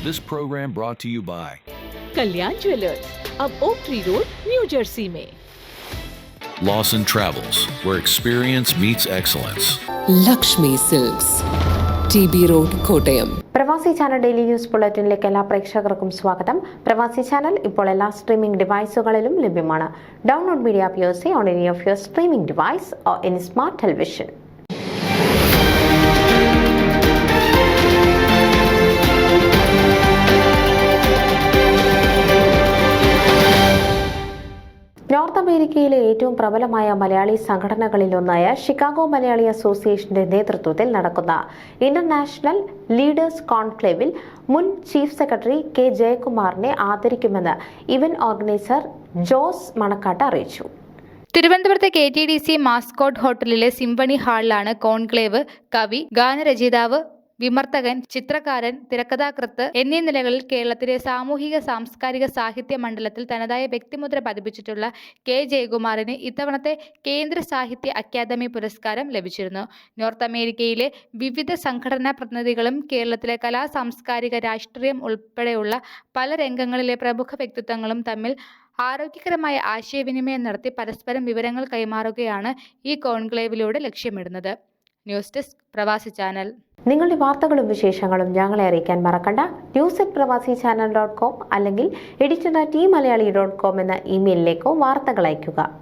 This program brought to you by Kalyan jewellers, अब oak tree road, new jersey में। Lawson Travels, where experience meets excellence. Lakshmi silks, TB road, Kottayam. Pravasi channel daily news ബുള്ളറ്റിനിലേക്ക് എല്ലാ പ്രേക്ഷകർക്കും സ്വാഗതം. പ്രവാസി channel ഇപ്പോൾ എല്ലാ streaming ഡിവൈസുകളിലും ലഭ്യമാണ്. Download media POC on any of your streaming device or any smart television. North അമേരിക്കയിലെ ഏറ്റവും പ്രബലമായ മലയാളി സംഘടനകളിലൊന്നായ ഷിക്കാഗോ മലയാളി അസോസിയേഷന്റെ നേതൃത്വത്തിൽ നടക്കുന്ന ഇന്റർനാഷണൽ ലീഡേഴ്സ് കോൺക്ലേവിൽ മുൻ ചീഫ് സെക്രട്ടറി K. ജയകുമാറിനെ ആദരിക്കുമെന്ന് ഇവന്റ് ഓർഗനൈസർ ജോസ് മണക്കാട്ട് അറിയിച്ചു. തിരുവനന്തപുരത്തെ KTDC മാസ്കോട്ട് ഹോട്ടലിലെ സിംഫണി ഹാളിലാണ് കോൺക്ലേവ്. കവി, ഗാനരചയിതാവ്, വിമർത്തകൻ, ചിത്രകാരൻ, തിരക്കഥാകൃത്ത് എന്നീ നിലകളിൽ കേരളത്തിലെ സാമൂഹിക സാംസ്കാരിക സാഹിത്യ മണ്ഡലത്തിൽ തനതായ വ്യക്തിമുദ്ര പതിപ്പിച്ചിട്ടുള്ള K. ജയകുമാറിന് ഇത്തവണത്തെ കേന്ദ്ര സാഹിത്യ അക്കാദമി പുരസ്കാരം ലഭിച്ചിരുന്നു. നോർത്ത് അമേരിക്കയിലെ വിവിധ സംഘടനാ പ്രതിനിധികളും കേരളത്തിലെ കലാ, സാംസ്കാരിക, രാഷ്ട്രീയം ഉൾപ്പെടെയുള്ള പല രംഗങ്ങളിലെ പ്രമുഖ വ്യക്തിത്വങ്ങളും തമ്മിൽ ആരോഗ്യകരമായ ആശയവിനിമയം നടത്തി പരസ്പരം വിവരങ്ങൾ കൈമാറുകയാണ് ഈ കോൺക്ലേവിലൂടെ ലക്ഷ്യമിടുന്നത്. ന്യൂസ് ഡെസ്ക്, പ്രവാസി ചാനൽ. നിങ്ങളുടെ വാർത്തകളും വിശേഷങ്ങളും ഞങ്ങളെ അറിയിക്കാൻ മറക്കണ്ട. news@pravasichannel.com അല്ലെങ്കിൽ editor@tmaliali.com എന്ന ഇമെയിലിലേക്കോ വാർത്തകൾ അയയ്ക്കുക.